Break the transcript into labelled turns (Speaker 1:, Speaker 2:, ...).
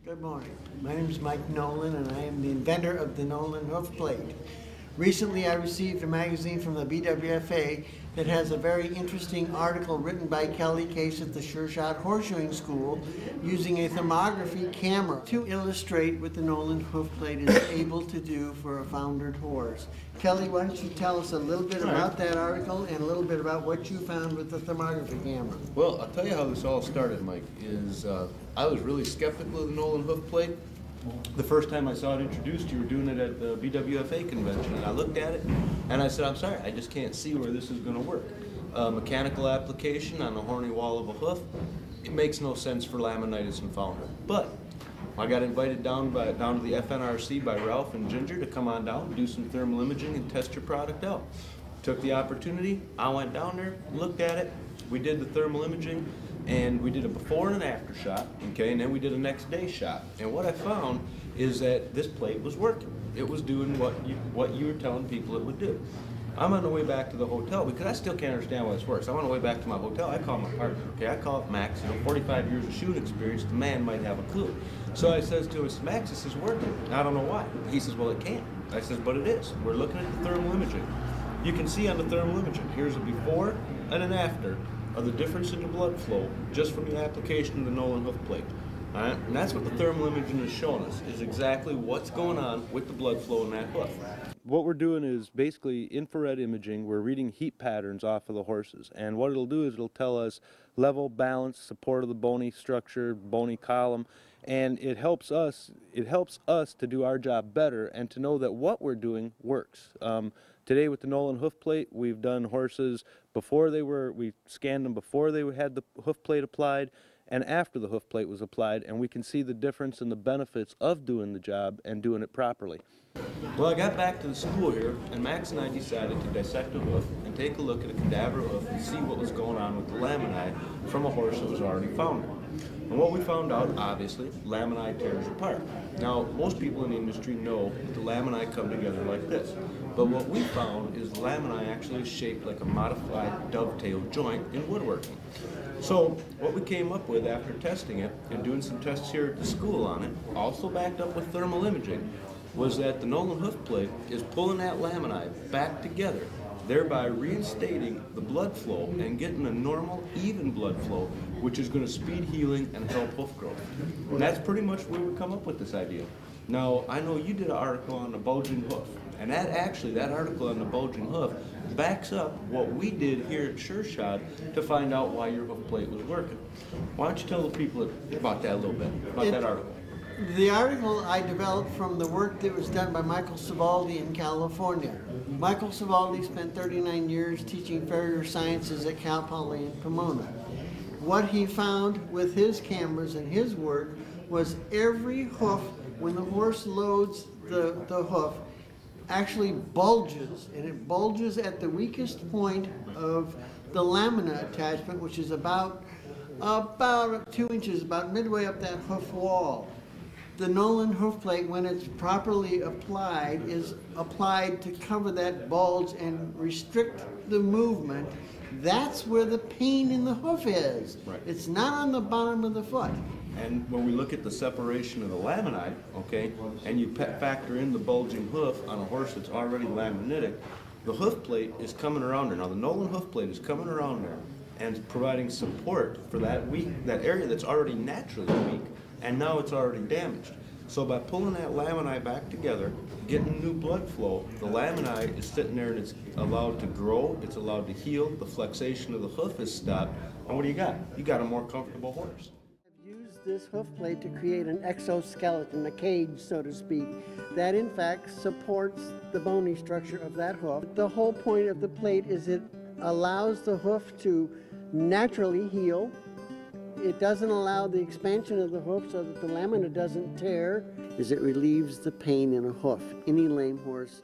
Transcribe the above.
Speaker 1: Good morning. My name is Mike Nolan, and I am the inventor of the Nolan hoof plate. Recently, I received a magazine from the BWFA that has a very interesting article written by Kelly Case at the Sure Shot Horseshoeing School using a thermography camera to illustrate what the Nolan hoof plate is able to do for a foundered horse. Kelly, why don't you tell us a little bit about that article and a little bit about what you found with the thermography camera?
Speaker 2: Well, I'll tell you how this all started, Mike, is I was really skeptical of the Nolan hoof plate. The first time I saw it introduced, you were doing it at the BWFA convention, and I looked at it, and I said, I'm sorry, I just can't see where this is going to work. Mechanical application on the horny wall of a hoof, it makes no sense for laminitis and founder. But I got invited down to the FNRC by Ralph and Ginger to come on down, do some thermal imaging, and test your product out. Took the opportunity, I went down there, looked at it, we did the thermal imaging, and we did a before and an after shot, okay, and then we did a next day shot. And what I found is that this plate was working. It was doing what you were telling people it would do. I'm on the way back to the hotel because I still can't understand why this works. I'm on the way back to my hotel. I call my partner, okay, I call up Max, 45 years of shooting experience, the man might have a clue. So I says to him, Max, this is working. I don't know why. He says, well, it can't. I says, but it is. We're looking at the thermal imaging. You can see on the thermal imaging, here's a before and an after of the difference in the blood flow just from the application of the Nolan hoof plate. All right? And that's what the thermal imaging is showing us, is exactly what's going on with the blood flow in that hoof. What we're doing is basically infrared imaging. We're reading heat patterns off of the horses, and what it'll do is it'll tell us level, balance, support of the bony structure, bony column, and it helps us to do our job better and to know that what we're doing works. Today with the Nolan hoof plate, we've done horses we scanned them before they had the hoof plate applied and after the hoof plate was applied, and we can see the difference and the benefits of doing the job and doing it properly. Well, I got back to the school here, and Max and I decided to dissect a hoof and take a look at a cadaver hoof and see what was going on with the lamini from a horse that was already found. And what we found out, obviously, lamini tears apart. Now, most people in the industry know that the lamini come together like this. But what we found is the lamini actually is shaped like a modified dovetail joint in woodworking. So what we came up with after testing it and doing some tests here at the school on it, also backed up with thermal imaging, was that the Nolan hoof plate is pulling that lamini back together, thereby reinstating the blood flow and getting a normal, even blood flow, which is going to speed healing and help hoof growth. And that's pretty much where we come up with this idea. Now, I know you did an article on the bulging hoof, and that article on the bulging hoof backs up what we did here at Sure Shot to find out why your hoof plate was working. Why don't you tell the people about that a little bit, about that article?
Speaker 1: The article I developed from the work that was done by Michael Savaldi in California. Michael Savaldi spent 39 years teaching farrier sciences at Cal Poly in Pomona. What he found with his cameras and his work was every hoof, when the horse loads the hoof, actually bulges, and it bulges at the weakest point of the lamina attachment, which is about 2 inches, about midway up that hoof wall. The Nolan hoof plate, when it's properly applied, is applied to cover that bulge and restrict the movement. That's where the pain in the hoof is.
Speaker 2: Right.
Speaker 1: It's not on the bottom of the foot.
Speaker 2: And when we look at the separation of the lamini, okay, and you factor in the bulging hoof on a horse that's already laminitic, the hoof plate is coming around there. Now the Nolan hoof plate is coming around there and providing support for that area that's already naturally weak, and now it's already damaged. So by pulling that lamini back together, getting new blood flow, the lamini is sitting there and it's allowed to grow, it's allowed to heal, the flexation of the hoof is stopped, and what do you got? You got a more comfortable horse.
Speaker 1: This hoof plate to create an exoskeleton, a cage, so to speak, that in fact supports the bony structure of that hoof. The whole point of the plate is it allows the hoof to naturally heal. It doesn't allow the expansion of the hoof so that the lamina doesn't tear. It relieves the pain in a hoof. Any lame horse